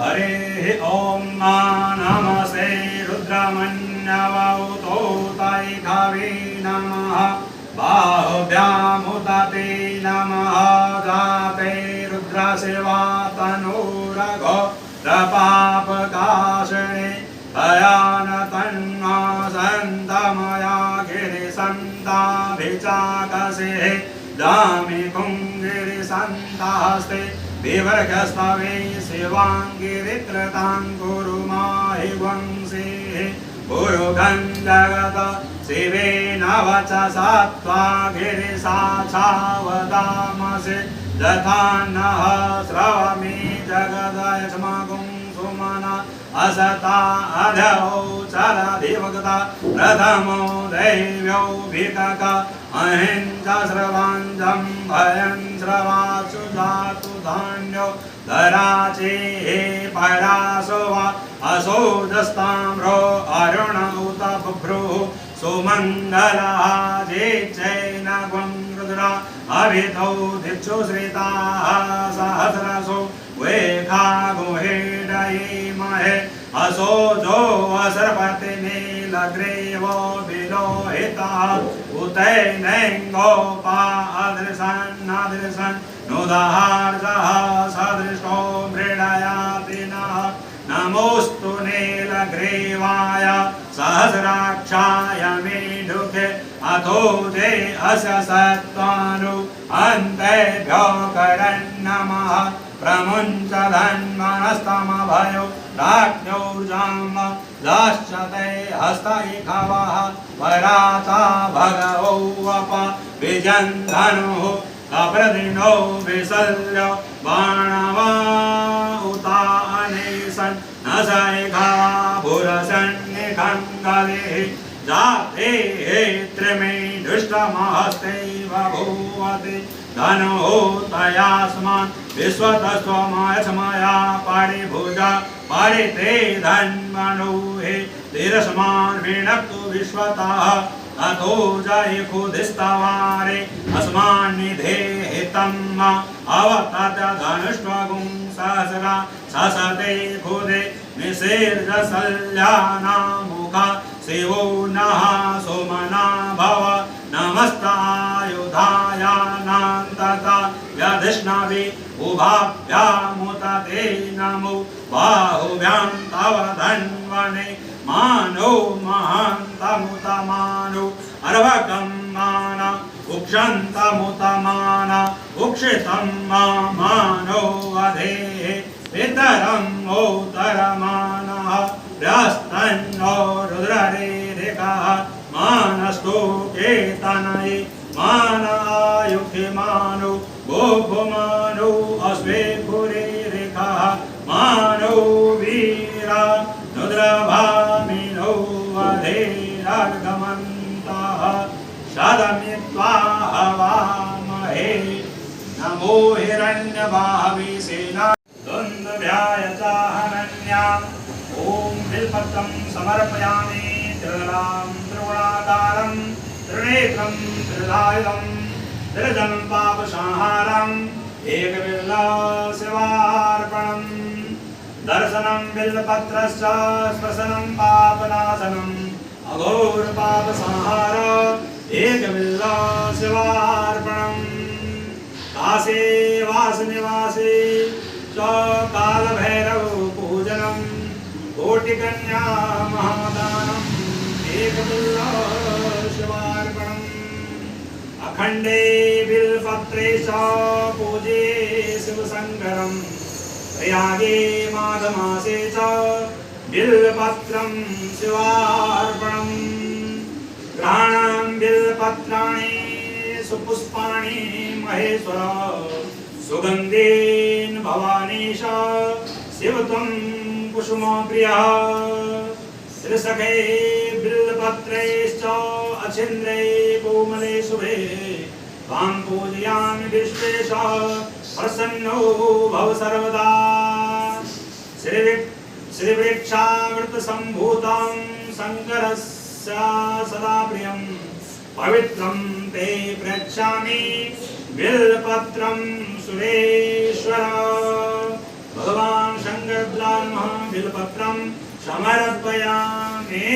हरे ओम नमस्ते रुद्रमन्यवतो तैखावे नमः बाहुभ्यामुदते नमः जाते रुद्रसेवा तनूरघो पापकाशने भयानतन्मा सन्तमया गिरिसन्ताभिचाकसे दामि कुङ्गिरिसन्तास्ते विवर्गस्तवे शिवाङ्गिरित्रतां कुरु माहि वंशे गुरुगन्धगत शिवेन वचसा त्वा गिरिसाक्षावदामसे यथा नः श्रवमे जगदयस्माकं सुमना असता अधौ चरधिवक्ता प्रथमो दैव्यो भिकक अहिंसा श्रवाञ्जं भयं श्रवासु जातु धान्यो धराचे परासो वा असो दस्ताम्रो अरुण उत बुभ्रुः सुमङ्गलः जेचैन गुं रुद्रा अभितौ दिक्षु श्रिताः सहस्रसो वेखा गुहेडये महे असो जो असर्पति नीलग्रीवो विलोहितः उतैनैङ्गोपा अदृशन् नुदाहार्जः सदृष्टो मृडयाति नः नमोऽस्तु नीलग्रीवाय सहस्राक्षाय मेढुके अथो जे अस्य सत्त्वानु अन्तेभ्यो करन्नमः प्रमुञ्च धन्मनस्तमभयो राज्ञोर्जाम दाश्चते हस्तैखवः पराता भगवो वप विजन्धनुः कप्रदिनो विसल्य बाणवा उतानेसन् न सैखा भुरसन्निखङ्गले जाते त्रिमे दुष्टमहस्ते बभूवते धनो तयास्मान् विश्वतस्त्वमयस्मया परिभुजा परिते धन्मनो हे तिरस्मान् विनक्तु विश्वतः अथो जयखुदिस्तवारे अस्मान्निधे हितम् अवतत धनुष्वगुं सहस्रा ससते खुदे निषेर्जसल्यानामुखा शिवो नः सुमना भव नमस्तायुधायानान्तता यधिष्णवे उभाभ्यामुतते नमो बाहुभ्यां तव धन्वने मानो महान्तमुतमानो अर्वकं माना उक्षन्तमुतमाना उक्षितं मानो वधेः पितरं मोदरमानः व्यस्तन्नो रुद्ररेरिकः मानस्तु केतनये मानायुखिमानो गोभुमानो अस्वे पुरेरिकः मानो वीरा रुद्रभामिनो वधेरार्गमन्तः शतमित्वा हवामहे नमो हिरण्यभावे सेना दुन्दुभ्याय चाहनन्याम् ॐ बिल्पत्रं समर्पयामि त्रिदलां त्रिगुणाकारं त्रिनेत्रं त्रिधायुधं त्रिजं पापसंहारम् एकबिल्लशिवार्पणम् दर्शनं बिल्वपत्रश्च स्पर्शनं पापनाशनम् अघोरपापसंहार एकबिल्लशिवार्पणम् काशे वासनिवासे च कालभैरव पूजनं कोटिकन्या महादानम् एकबिल्लशिवार्पणम् अखण्डे बिल्वपत्रे च पूजे शिवशङ्करम् प्रयागे माघमासे च बिल्वपत्रं शिवार्पणम् ग्रहाणां बिल्वपत्राणि सुपुष्पाणि महेश्वर सुगन्धेन भवानीश शिवत्वं कुसुमप्रियः त्रिसखे बिल्वपत्रैश्च अच्छिन्द्रे कोमले शुभे त्वां पूजयामि विश्वेश प्रसन्नो भव सर्वदा श्रीवृक्षामृतसम्भूतं शङ्करस्य सदा प्रियं पवित्रं ते प्रयच्छामि बिल्वपत्रं सुरेश्वर भगवान् शङ्करद्वारा बिल्वपत्रं समर्पयामि